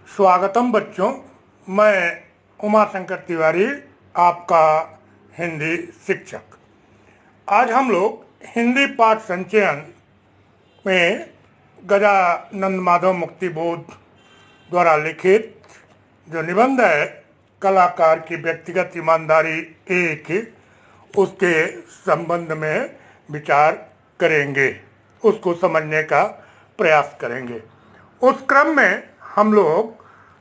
स्वागतम बच्चों। मैं उमाशंकर तिवारी, आपका हिंदी शिक्षक। आज हम लोग हिंदी पाठ संचयन में गजानंद माधव मुक्ति बोध द्वारा लिखित जो निबंध है कलाकार की व्यक्तिगत ईमानदारी एक, उसके संबंध में विचार करेंगे, उसको समझने का प्रयास करेंगे। उस क्रम में हम लोग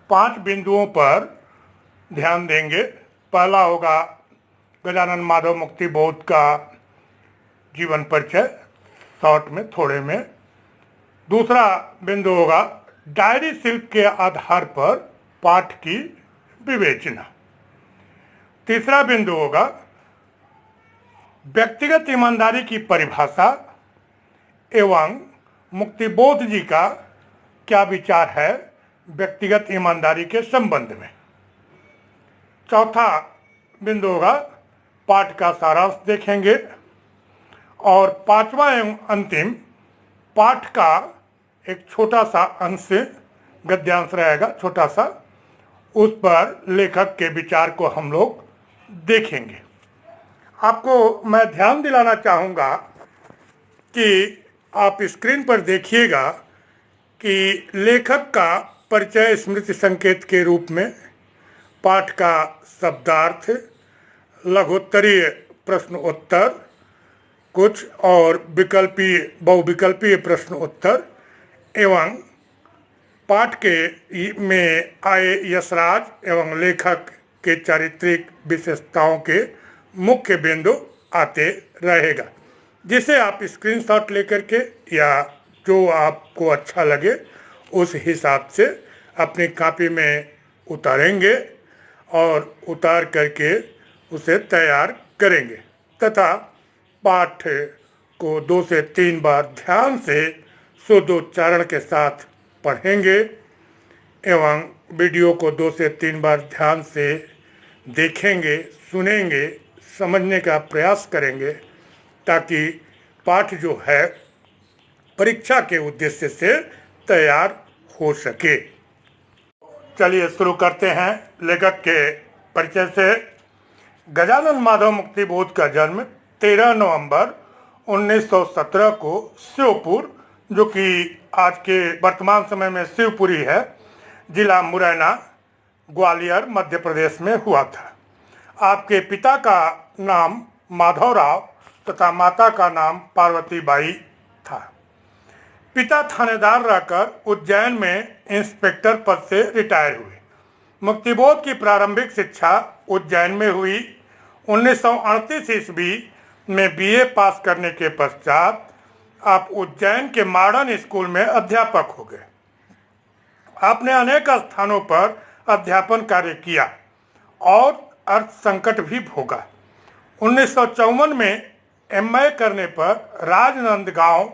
5 बिंदुओं पर ध्यान देंगे। पहला होगा गजानंद माधव मुक्ति बोध का जीवन परिचय, शॉर्ट में, थोड़े में। दूसरा बिंदु होगा डायरी शिल्प के आधार पर पाठ की विवेचना। तीसरा बिंदु होगा व्यक्तिगत ईमानदारी की परिभाषा एवं मुक्तिबोध जी का क्या विचार है व्यक्तिगत ईमानदारी के संबंध में। चौथा बिंदु होगा पाठ का सारांश देखेंगे। और पांचवा एवं अंतिम पाठ का एक छोटा सा अंश, गद्यांश रहेगा छोटा सा, उस पर लेखक के विचार को हम लोग देखेंगे। आपको मैं ध्यान दिलाना चाहूँगा कि आप स्क्रीन पर देखिएगा कि लेखक का परिचय स्मृति संकेत के रूप में पाठ का शब्दार्थ, लघुत्तरीय प्रश्न उत्तर कुछ और विकल्पीय बहुविकल्पीय प्रश्न उत्तर एवं पाठ के में आए यशराज एवं लेखक के चारित्रिक विशेषताओं के मुख्य बिंदु आते रहेगा, जिसे आप स्क्रीनशॉट लेकर के या जो आपको अच्छा लगे उस हिसाब से अपनी कॉपी में उतारेंगे और उतार करके उसे तैयार करेंगे तथा पाठ को 2 से 3 बार ध्यान से शुद्ध उच्चारण के साथ पढ़ेंगे एवं वीडियो को 2 से 3 बार ध्यान से देखेंगे, सुनेंगे, समझने का प्रयास करेंगे ताकि पाठ जो है परीक्षा के उद्देश्य से तैयार हो सके। चलिए शुरू करते हैं लेखक के परिचय से। गजानंद माधव मुक्ति बोध का जन्म 13 नवंबर 1917 को शिवपुर, जो कि आज के वर्तमान समय में शिवपुरी है, जिला मुरैना, ग्वालियर, मध्य प्रदेश में हुआ था। आपके पिता का नाम माधवराव तथा माता का नाम पार्वती बाई था। पिता थानेदार रहकर उज्जैन में इंस्पेक्टर पद से रिटायर हुए। मुक्तिबोध की प्रारंभिक शिक्षा उज्जैन में हुई। 1938 ईस्वी में बीए पास करने के पश्चात आप उज्जैन के मॉडर्न स्कूल में अध्यापक हो गए। आपने अनेक स्थानों पर अध्यापन कार्य किया और अर्थ संकट भी भोगा। 1954 में एमए करने पर राजनांदगांव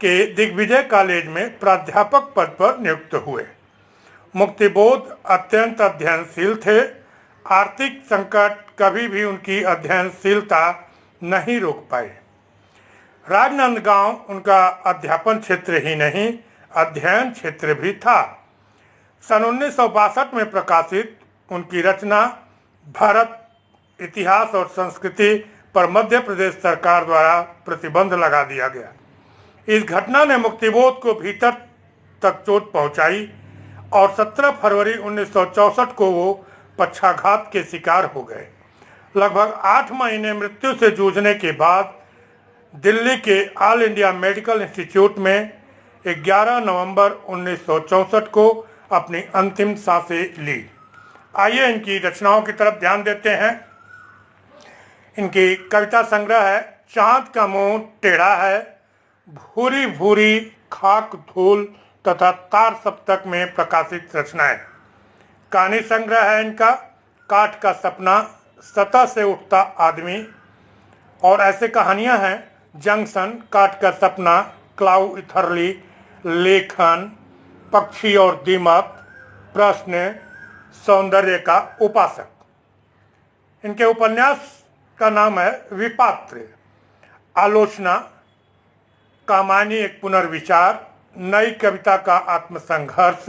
के दिग्विजय कॉलेज में प्राध्यापक पद पर नियुक्त हुए। मुक्तिबोध अत्यंत अध्ययनशील थे। आर्थिक संकट कभी भी उनकी अध्ययनशीलता नहीं रोक पाए। राजनांदगांव उनका अध्यापन क्षेत्र ही नहीं, अध्ययन क्षेत्र भी था। सन 1962 में प्रकाशित उनकी रचना भारत इतिहास और संस्कृति पर मध्य प्रदेश सरकार द्वारा प्रतिबंध लगा दिया गया। इस घटना ने मुक्तिबोध को भीतर तक चोट पहुंचाई और 17 फरवरी 1964 को वो पक्षाघात के शिकार हो गए। लगभग 8 महीने मृत्यु से जूझने के बाद दिल्ली के ऑल इंडिया मेडिकल इंस्टीट्यूट में 11 नवंबर 1964 को अपनी अंतिम सांसें ली। आइए इनकी रचनाओं की तरफ ध्यान देते हैं। इनकी कविता संग्रह है चांद का मुंह टेढ़ा है, भूरी भूरी खाक धूल तथा तार सप्तक में प्रकाशित रचनाएं। कहानी संग्रह है इनका काठ का सपना, सतह से उठता आदमी, और ऐसे कहानियां हैं जंक्शन, काठ का सपना, क्लाउ इथरली, लेखन, पक्षी और दीमक, प्रश्न, सौंदर्य का उपासक। इनके उपन्यास का नाम है विपात्र, आलोचना, कामायनी एक पुनर्विचार, नई कविता का आत्मसंघर्ष,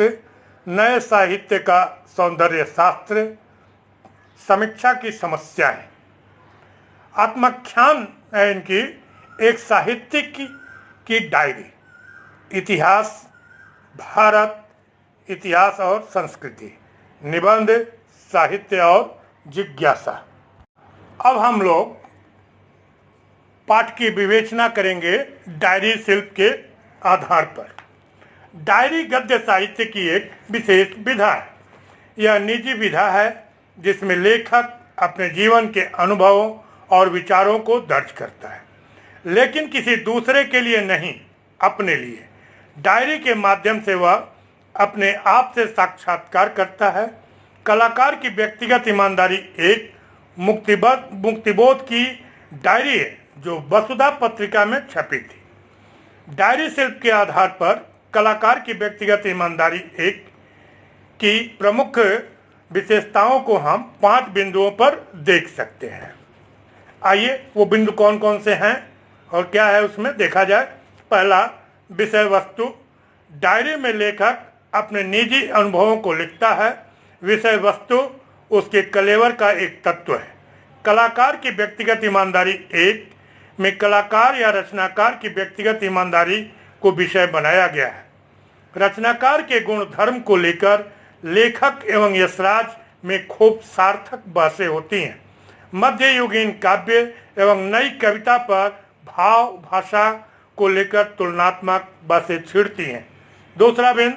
नए साहित्य का सौंदर्य शास्त्र, समीक्षा की समस्याएं। आत्माख्यान है इनकी एक साहित्यिक की डायरी, इतिहास, भारत, इतिहास और संस्कृति, निबंध, साहित्य और जिज्ञासा। अब हम लोग पाठ की विवेचना करेंगे डायरी शिल्प के आधार पर। डायरी गद्य साहित्य की एक विशेष विधा है। यह निजी विधा है जिसमें लेखक अपने जीवन के अनुभवों और विचारों को दर्ज करता है, लेकिन किसी दूसरे के लिए नहीं, अपने लिए। डायरी के माध्यम से वह अपने आप से साक्षात्कार करता है। कलाकार की व्यक्तिगत ईमानदारी एक मुक्तिबोध की डायरी है जो वसुधा पत्रिका में छपी थी। डायरी शिल्प के आधार पर कलाकार की व्यक्तिगत ईमानदारी एक की प्रमुख विशेषताओं को हम 5 बिंदुओं पर देख सकते हैं। आइए वो बिंदु कौन कौन से हैं और क्या है उसमें देखा जाए। पहला, विषय वस्तु। डायरी में लेखक अपने निजी अनुभवों को लिखता है। विषय वस्तु उसके कलेवर का एक तत्व है। कलाकार की व्यक्तिगत ईमानदारी एक में कलाकार या रचनाकार की व्यक्तिगत ईमानदारी को विषय बनाया गया है। रचनाकार के गुण धर्म को लेकर लेखक एवं यशराज में खूब सार्थक बहसें होती हैं। मध्ययुगीन काव्य एवं नई कविता पर भाव भाषा को लेकर तुलनात्मक बहसें छिड़ती हैं। दूसरा बिंदु,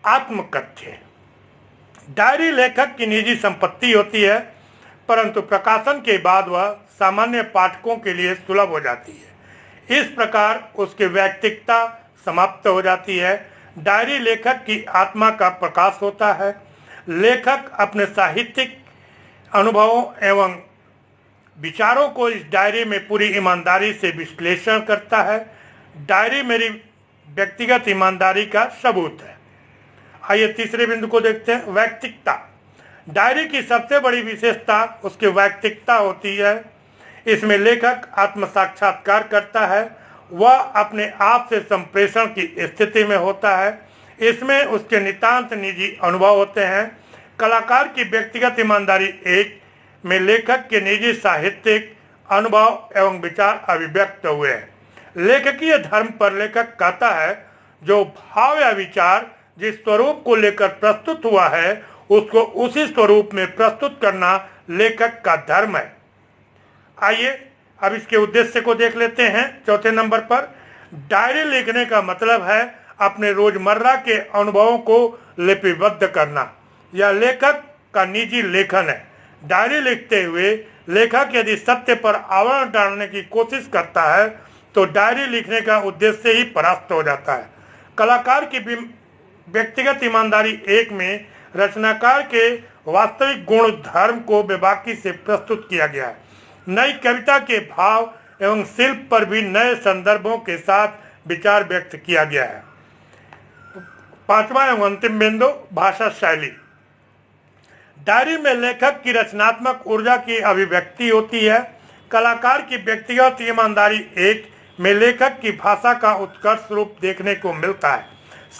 आत्मकथ्य। डायरी लेखक की निजी संपत्ति होती है, परंतु प्रकाशन के बाद वह सामान्य पाठकों के लिए सुलभ हो जाती है। इस प्रकार उसकी वैयक्तिकता समाप्त हो जाती है। डायरी लेखक की आत्मा का प्रकाश होता है। लेखक अपने साहित्यिक अनुभवों एवं विचारों को इस डायरी में पूरी ईमानदारी से विश्लेषण करता है। डायरी मेरी व्यक्तिगत ईमानदारी का सबूत है। आइए तीसरे बिंदु को देखते हैं, वैयक्तिकता। डायरी की सबसे बड़ी विशेषता उसकी वैयक्तिकता होती है। इसमें लेखक आत्म साक्षात्कार करता है। वह अपने आप से संप्रेषण की स्थिति में होता है। इसमें उसके नितांत निजी अनुभव होते हैं। कलाकार की व्यक्तिगत ईमानदारी एक में लेखक के निजी साहित्यिक अनुभव एवं विचार अभिव्यक्त हुए हैं। लेखकीय धर्म पर लेखक कहता है, जो भाव या विचार जिस स्वरूप को लेकर प्रस्तुत हुआ है उसको उसी स्वरूप में प्रस्तुत करना लेखक का धर्म है। आइए अब इसके उद्देश्य को देख लेते हैं। चौथे नंबर पर, डायरी लिखने का मतलब है अपने रोजमर्रा के अनुभवों को लिपिबद्ध करना। यह लेखक का निजी लेखन है। डायरी लिखते हुए लेखक यदि सत्य पर आवरण डालने की कोशिश करता है तो डायरी लिखने का उद्देश्य ही परास्त हो जाता है। कलाकार की व्यक्तिगत ईमानदारी एक में रचनाकार के वास्तविक गुण धर्म को बेबाकी से प्रस्तुत किया गया है। नई कविता के भाव एवं शिल्प पर भी नए संदर्भों के साथ विचार व्यक्त किया गया है। पांचवा एवं अंतिम बिंदु, भाषा शैली। डायरी में लेखक की रचनात्मक ऊर्जा की अभिव्यक्ति होती है। कलाकार की व्यक्तिगत ईमानदारी एक में लेखक की भाषा का उत्कर्ष रूप देखने को मिलता है।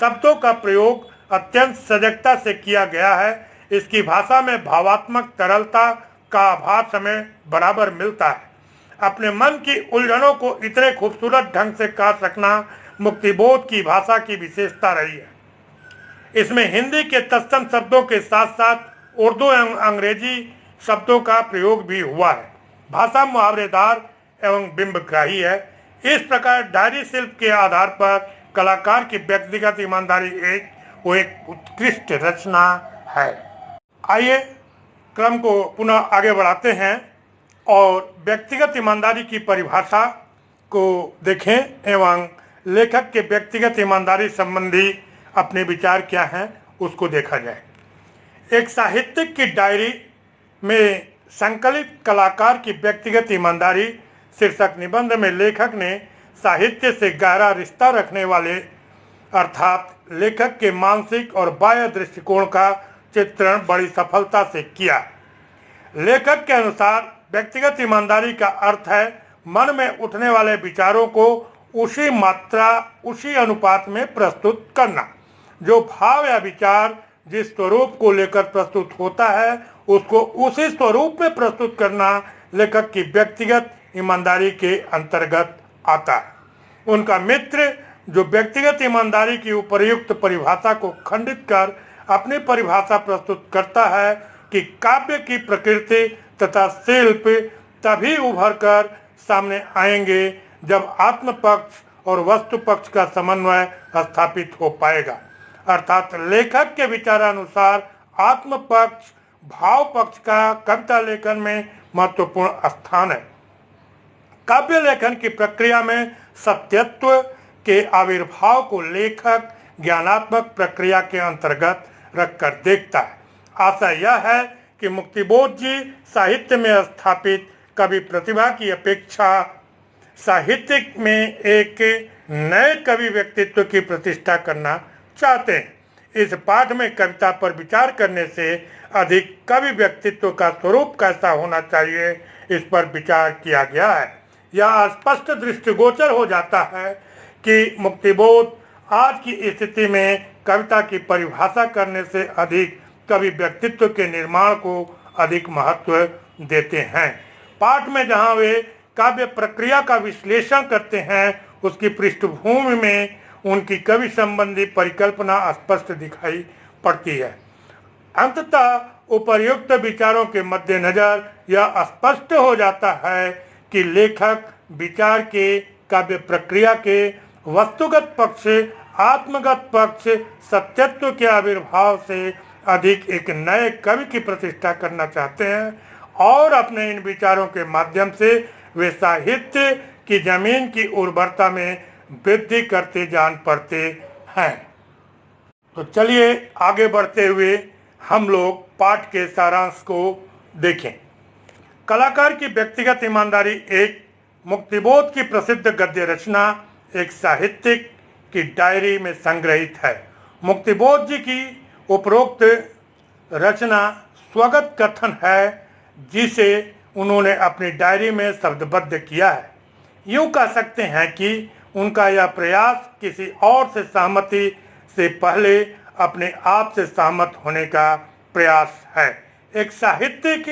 शब्दों का प्रयोग अत्यंत सजगता से किया गया है। इसकी भाषा में भावात्मक तरलता का आभास हमें बराबर मिलता है। अपने मन की उलझनों को इतने खूबसूरत ढंग से काट सकना मुक्तिबोध की भाषा की विशेषता रही है। इसमें हिंदी के तत्सम शब्दों के साथ साथ उर्दू एवं अंग्रेजी शब्दों का प्रयोग भी हुआ है। भाषा मुहावरेदार एवं बिंबग्राही है। इस प्रकार डायरी शिल्प के आधार पर कलाकार की व्यक्तिगत ईमानदारी एक उत्कृष्ट रचना है। आइए क्रम को पुनः आगे बढ़ाते हैं और व्यक्तिगत ईमानदारी की परिभाषा को देखें एवं लेखक के व्यक्तिगत ईमानदारी संबंधी अपने विचार क्या हैं उसको देखा जाए। एक साहित्यिक की डायरी में संकलित कलाकार की व्यक्तिगत ईमानदारी शीर्षक निबंध में लेखक ने साहित्य से गहरा रिश्ता रखने वाले अर्थात लेखक के मानसिक और बाह्य दृष्टिकोण का चित्रण बड़ी सफलता से किया। लेखक के अनुसार व्यक्तिगत ईमानदारी का अर्थ है मन में उठने वाले विचारों को उसी मात्रा उसी अनुपात में प्रस्तुत करना। जो भाव या विचार जिस स्वरूप को लेकर प्रस्तुत होता है उसको उसी स्वरूप में प्रस्तुत करना लेखक की व्यक्तिगत ईमानदारी के अंतर्गत आता है। उनका मित्र जो व्यक्तिगत ईमानदारी की उपर्युक्त परिभाषा को खंडित कर अपनी परिभाषा प्रस्तुत करता है कि काव्य की प्रकृति तथा शिल्प तभी उभर कर सामने आएंगे जब आत्म पक्ष और वस्तु पक्ष का समन्वय स्थापित हो पाएगा। अर्थात लेखक के विचारानुसार आत्म पक्ष भाव पक्ष का कविता लेखन में महत्वपूर्ण स्थान है। काव्य लेखन की प्रक्रिया में सत्यत्व के आविर्भाव को लेखक ज्ञानात्मक प्रक्रिया के अंतर्गत रखकर देखता है। आशा यह है कि मुक्तिबोध जी साहित्य में स्थापित कवि प्रतिभा की अपेक्षा साहित्य में एक नए कवि व्यक्तित्व की प्रतिष्ठा करना चाहते हैं। इस पाठ में कविता पर विचार करने से अधिक कवि व्यक्तित्व का स्वरूप कैसा होना चाहिए इस पर विचार किया गया है। यह स्पष्ट दृष्टिगोचर हो जाता है कि मुक्तिबोध आज की स्थिति में कविता की परिभाषा करने से अधिक कवि व्यक्तित्व के निर्माण को अधिक महत्व देते हैं। पाठ में जहाँ वे काव्य प्रक्रिया का विश्लेषण करते हैं उसकी पृष्ठभूमि में उनकी कवि संबंधी परिकल्पना स्पष्ट दिखाई पड़ती है। अंततः उपर्युक्त विचारों के मद्देनजर यह स्पष्ट हो जाता है कि लेखक विचार के काव्य प्रक्रिया के वस्तुगत पक्ष आत्मगत पक्ष सत्यत्व के आविर्भाव से अधिक एक नए कवि की प्रतिष्ठा करना चाहते हैं और अपने इन विचारों के माध्यम से वे साहित्य की जमीन की उर्वरता में वृद्धि करते जान पड़ते हैं। तो चलिए आगे बढ़ते हुए हम लोग पाठ के सारांश को देखें। कलाकार की व्यक्तिगत ईमानदारी एक मुक्तिबोध की प्रसिद्ध गद्य रचना एक साहित्यिक की डायरी में संग्रहित है। मुक्तिबोध जी की उपरोक्त रचना स्वगत कथन है जिसे उन्होंने अपनी डायरी में शब्दबद्ध किया है। यूँ कह सकते हैं कि उनका यह प्रयास किसी और से सहमति से पहले अपने आप से सहमत होने का प्रयास है। एक साहित्यिक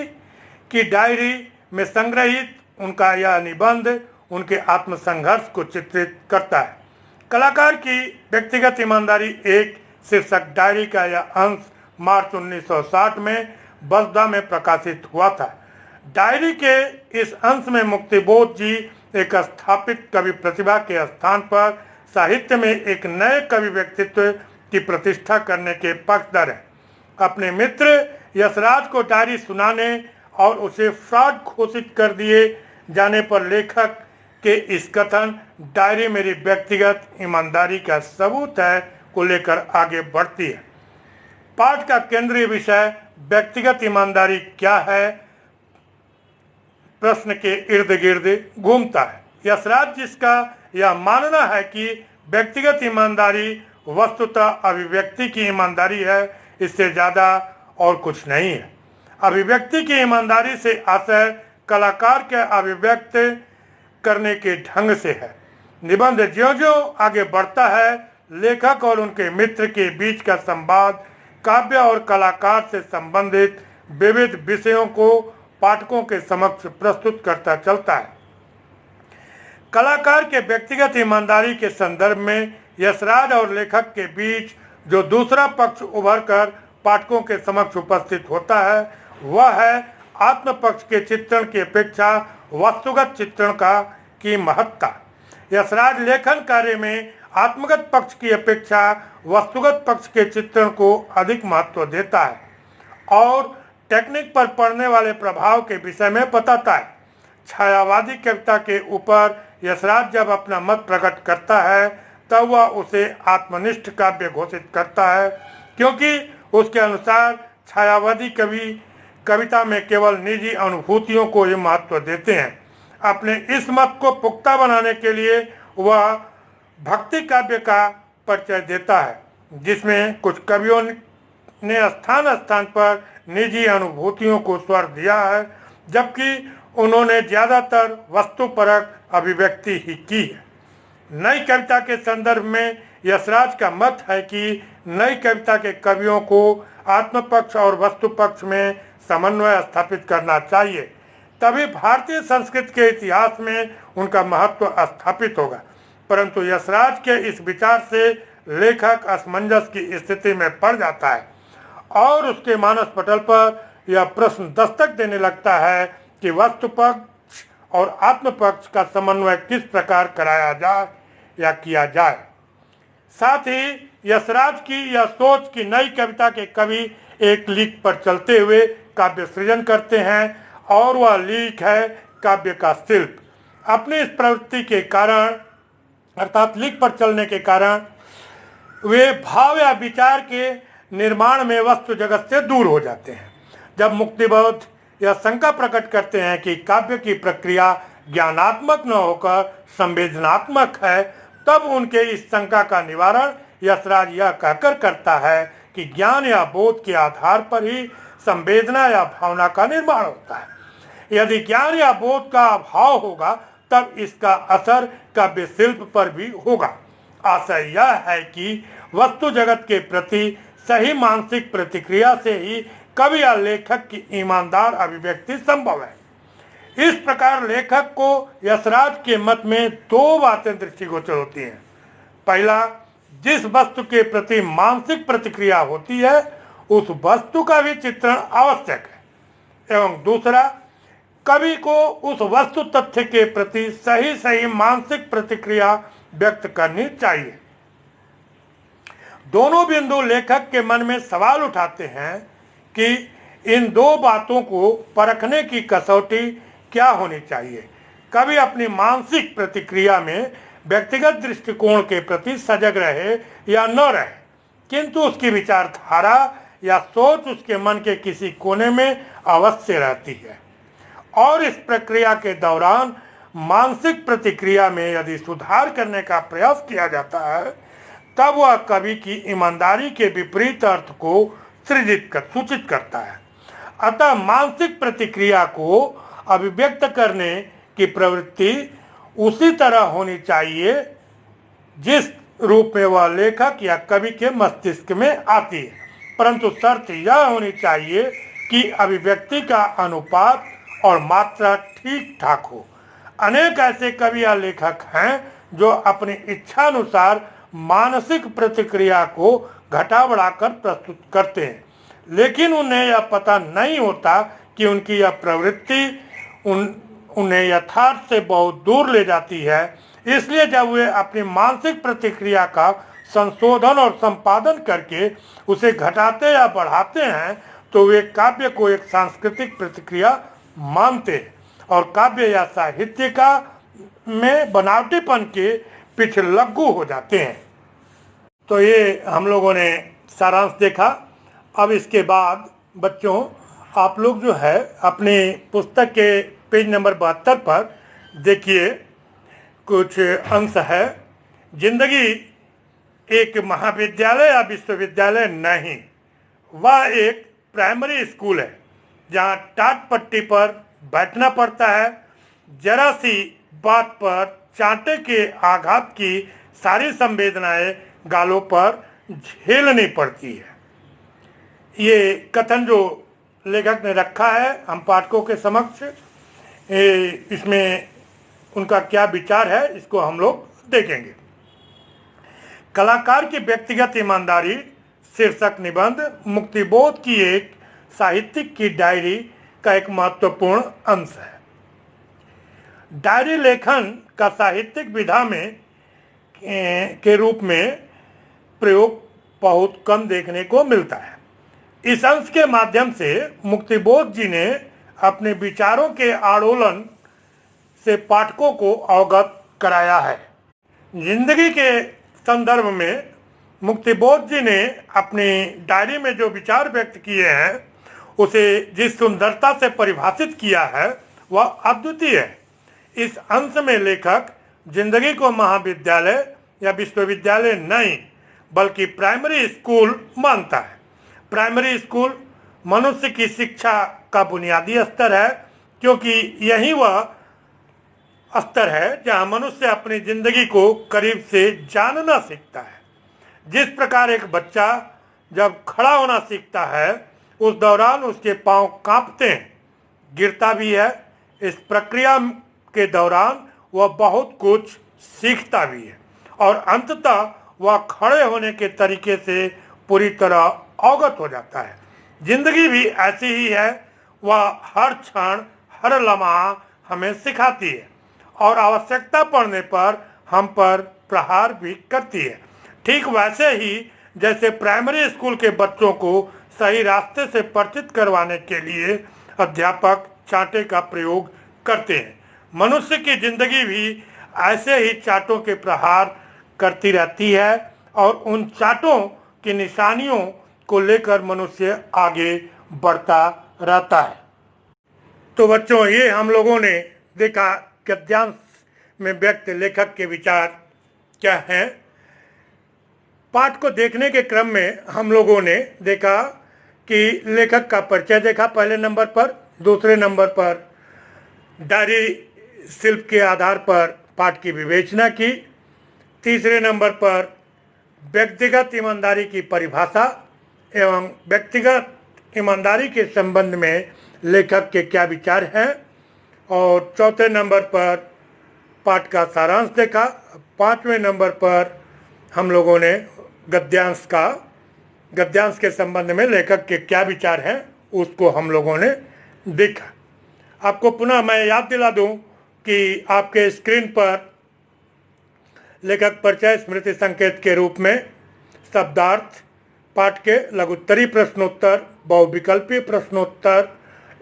की डायरी में संग्रहित उनका यह निबंध उनके आत्मसंघर्ष को चित्रित करता है। कलाकार की व्यक्तिगत ईमानदारी एक शीर्षक डायरी का यह अंश मार्च 1960 में बसदा में प्रकाशित हुआ था। डायरी के इस अंश में मुक्तिबोध जी एक स्थापित कवि प्रतिभा के स्थान पर साहित्य में एक नए कवि व्यक्तित्व की प्रतिष्ठा करने के पक्षधर हैं। अपने मित्र यशराज को डायरी सुनाने और उसे फ्रॉड घोषित कर दिए जाने पर लेखक के इस कथन डायरी मेरी व्यक्तिगत ईमानदारी का सबूत है को लेकर आगे बढ़ती है। पाठ का केंद्रीय विषय व्यक्तिगत ईमानदारी क्या है प्रश्न के इर्द गिर्द घूमता है। यशराज जिसका यह मानना है कि व्यक्तिगत ईमानदारी वस्तुतः अभिव्यक्ति की ईमानदारी है, इससे ज़्यादा और कुछ नहीं है। अभिव्यक्ति की ईमानदारी से आशय कलाकार के अभिव्यक्त करने के ढंग से है। निबंध ज्यों-ज्यों आगे बढ़ता है लेखक और उनके मित्र के बीच का संवाद काव्य और कलाकार से संबंधित विविध विषयों को पाठकों के समक्ष प्रस्तुत करता चलता है। कलाकार के व्यक्तिगत ईमानदारी के संदर्भ में यशराज और लेखक के बीच जो दूसरा पक्ष उभर कर पाठकों के समक्ष उपस्थित होता है वह है आत्म पक्ष के चित्रण की अपेक्षा वस्तुगत चित्रण की महत्ता। यशराज लेखन कार्य में आत्मगत पक्ष की अपेक्षा वस्तुगत पक्ष के चित्रण को अधिक महत्व देता है और टेक्निक पर पड़ने वाले प्रभाव के विषय में बताता है। छायावादी कविता के ऊपर यशराज जब अपना मत प्रकट करता है तब वह उसे आत्मनिष्ठ काव्य घोषित करता है, क्योंकि उसके अनुसार छायावादी कवि कविता में केवल निजी अनुभूतियों को ही महत्व देते हैं। अपने इस मत को पुख्ता बनाने के लिए वह भक्ति काव्य का परिचय देता है, जिसमें कुछ कवियों ने स्थान स्थान पर निजी अनुभूतियों को स्वर दिया है, जबकि उन्होंने ज़्यादातर वस्तुपरक अभिव्यक्ति ही की है। नई कविता के संदर्भ में यशराज का मत है कि नई कविता के कवियों को आत्मपक्ष और वस्तुपक्ष में समन्वय स्थापित करना चाहिए, तभी भारतीय संस्कृति के इतिहास में उनका महत्व स्थापित होगा। परंतु यशराज के इस विचार से लेखक असमंजस की स्थिति में पड़ जाता है और उसके मानस पटल पर यह प्रश्न दस्तक देने लगता है कि वस्तुपक्ष और आत्मपक्ष का समन्वय किस प्रकार कराया जाए या किया जाए। साथ ही यशराज की यह सोच कि नई कविता के कवि एक लीक पर चलते हुए काव्य सृजन करते हैं और वह लीक है काव्य का शिल्प। अपनी इस प्रवृत्ति के कारण अर्थात लीक पर चलने के कारण वे भाव या विचार के निर्माण में वस्तु जगत से दूर हो जाते हैं। जब मुक्तिबोध यह शंका प्रकट करते हैं कि काव्य की प्रक्रिया ज्ञानात्मक न होकर संवेदनात्मक है, तब उनके इस शंका का निवारण यशराज यह कहकर करता है कि ज्ञान या बोध के आधार पर ही संवेदना या भावना का निर्माण होता है। यदि ज्ञान या बोध का अभाव होगा तब इसका असर काव्य शिल्प पर भी होगा। आशय यह है कि वस्तु जगत के प्रति सही मानसिक प्रतिक्रिया से ही कवि या लेखक की ईमानदार अभिव्यक्ति संभव है। इस प्रकार लेखक को यशराज के मत में दो बातें दृष्टिगोचर होती हैं। पहला, जिस वस्तु के प्रति मानसिक प्रतिक्रिया होती है उस वस्तु का भी चित्रण आवश्यक है, एवं दूसरा, कवि को उस वस्तु तथ्य के प्रति सही मानसिक प्रतिक्रिया व्यक्त करनी चाहिए। दोनों बिंदु लेखक के मन में सवाल उठाते हैं कि इन दो बातों को परखने की कसौटी क्या होनी चाहिए। कवि अपनी मानसिक प्रतिक्रिया में व्यक्तिगत दृष्टिकोण के प्रति सजग रहे या न रहे, किंतु उसकी विचारधारा या सोच उसके मन के किसी कोने में अवश्य रहती है और इस प्रक्रिया के दौरान मानसिक प्रतिक्रिया में यदि सुधार करने का प्रयास किया जाता है तब वह कवि की ईमानदारी के विपरीत अर्थ को सूचित करता है। अतः मानसिक प्रतिक्रिया को अभिव्यक्त करने की प्रवृत्ति उसी तरह होनी चाहिए जिस रूप में वह लेखक या कवि के मस्तिष्क में आती है, परंतु शर्त यह होनी चाहिए कि अभिव्यक्ति का अनुपात और मात्रा ठीक ठाक हो। अनेक ऐसे कवि या लेखक हैं जो अपनी इच्छा अनुसार मानसिक प्रतिक्रिया को घटा बढ़ाकर प्रस्तुत करते हैं, लेकिन उन्हें यह पता नहीं होता कि उनकी यह प्रवृत्ति उन्हें यथार्थ से बहुत दूर ले जाती है। इसलिए जब वे अपनी मानसिक प्रतिक्रिया का संशोधन और संपादन करके उसे घटाते या बढ़ाते हैं तो वे काव्य को एक सांस्कृतिक प्रतिक्रिया मानते हैं और काव्य या साहित्य का में बनावटीपन के पीछे लग्गू हो जाते हैं। तो ये हम लोगों ने सारांश देखा। अब इसके बाद बच्चों आप लोग जो है अपनी पुस्तक के पेज नंबर 72 पर देखिए, कुछ अंश है। जिंदगी एक महाविद्यालय या विश्वविद्यालय नहीं, वह एक प्राइमरी स्कूल है जहाँ टाट पट्टी पर बैठना पड़ता है। जरा सी बात पर चांटे के आघात की सारी संवेदनाएं गालों पर झेलनी पड़ती है। ये कथन जो लेखक ने रखा है हम पाठकों के समक्ष, इसमें उनका क्या विचार है इसको हम लोग देखेंगे। कलाकार की व्यक्तिगत ईमानदारी शीर्षक निबंध मुक्तिबोध की एक साहित्यिक की डायरी का एक महत्वपूर्ण अंश है। डायरी लेखन का साहित्यिक विधा में के रूप में प्रयोग बहुत कम देखने को मिलता है। इस अंश के माध्यम से मुक्तिबोध जी ने अपने विचारों के आंदोलन से पाठकों को अवगत कराया है। जिंदगी के संदर्भ में मुक्तिबोध जी ने अपनी डायरी में जो विचार व्यक्त किए हैं उसे जिस सुंदरता से परिभाषित किया है वह अद्वितीय है। इस अंश में लेखक जिंदगी को महाविद्यालय या विश्वविद्यालय नहीं बल्कि प्राइमरी स्कूल मानता है। प्राइमरी स्कूल मनुष्य की शिक्षा का बुनियादी स्तर है, क्योंकि यही वह स्तर है जहां मनुष्य अपनी जिंदगी को करीब से जानना सीखता है। जिस प्रकार एक बच्चा जब खड़ा होना सीखता है उस दौरान उसके पांव कांपते हैं, गिरता भी है। इस प्रक्रिया के दौरान वह बहुत कुछ सीखता भी है और अंततः वह खड़े होने के तरीके से पूरी तरह अवगत हो जाता है। जिंदगी भी ऐसी ही है, वह हर क्षण हर लम्हा हमें सिखाती है और आवश्यकता पड़ने पर हम पर प्रहार भी करती है। ठीक वैसे ही जैसे प्राइमरी स्कूल के बच्चों को सही रास्ते से परिचित करवाने के लिए अध्यापक चांटे का प्रयोग करते हैं, मनुष्य की जिंदगी भी ऐसे ही चांटों के प्रहार करती रहती है और उन चांटों की निशानियों को लेकर मनुष्य आगे बढ़ता रहता है। तो बच्चों, ये हम लोगों ने देखा गद्यांश में व्यक्त लेखक के विचार क्या हैं। पाठ को देखने के क्रम में हम लोगों ने देखा कि लेखक का परिचय देखा पहले नंबर पर, दूसरे नंबर पर डायरी शिल्प के आधार पर पाठ की विवेचना की, तीसरे नंबर पर व्यक्तिगत ईमानदारी की परिभाषा एवं व्यक्तिगत ईमानदारी के संबंध में लेखक के क्या विचार हैं, और चौथे नंबर पर पाठ का सारांश देखा। पांचवें नंबर पर हम लोगों ने गद्यांश के संबंध में लेखक के क्या विचार हैं उसको हम लोगों ने देखा। आपको पुनः मैं याद दिला दूं कि आपके स्क्रीन पर लेखक परिचय स्मृति संकेत के रूप में शब्दार्थ, पाठ के लघुत्तरी प्रश्नोत्तर, बहुविकल्पीय प्रश्नोत्तर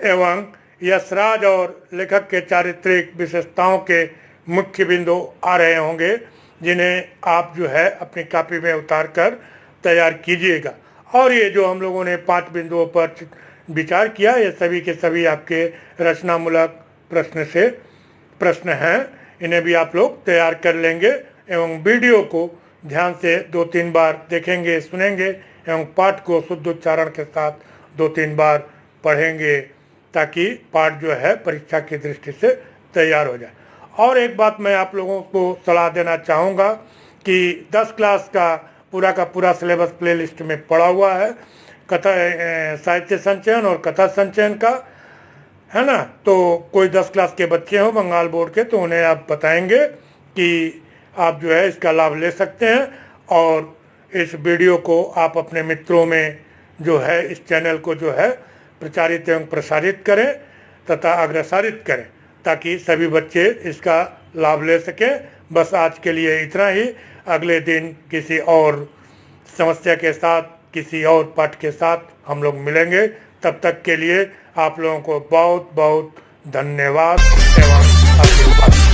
एवं यशराज और लेखक के चारित्रिक विशेषताओं के मुख्य बिंदु आ रहे होंगे, जिन्हें आप जो है अपनी कॉपी में उतार कर तैयार कीजिएगा। और ये जो हम लोगों ने 5 बिंदुओं पर विचार किया, ये सभी के सभी आपके रचनामूलक प्रश्न हैं, इन्हें भी आप लोग तैयार कर लेंगे एवं वीडियो को ध्यान से 2-3 बार देखेंगे, सुनेंगे एवं पाठ को शुद्ध उच्चारण के साथ 2-3 बार पढ़ेंगे ताकि पाठ जो है परीक्षा की दृष्टि से तैयार हो जाए। और एक बात मैं आप लोगों को सलाह देना चाहूँगा कि 10 क्लास का पूरा सिलेबस प्लेलिस्ट में पड़ा हुआ है, कथा साहित्य संचयन और कथा संचयन का, है ना। तो कोई 10 क्लास के बच्चे हो बंगाल बोर्ड के तो उन्हें आप बताएंगे कि आप जो है इसका लाभ ले सकते हैं और इस वीडियो को आप अपने मित्रों में जो है इस चैनल को जो है प्रचारित एवं प्रसारित करें तथा अग्रसारित करें ताकि सभी बच्चे इसका लाभ ले सकें। बस आज के लिए इतना ही। अगले दिन किसी और समस्या के साथ, किसी और पाठ के साथ हम लोग मिलेंगे। तब तक के लिए आप लोगों को बहुत बहुत धन्यवाद एवं आशीर्वाद।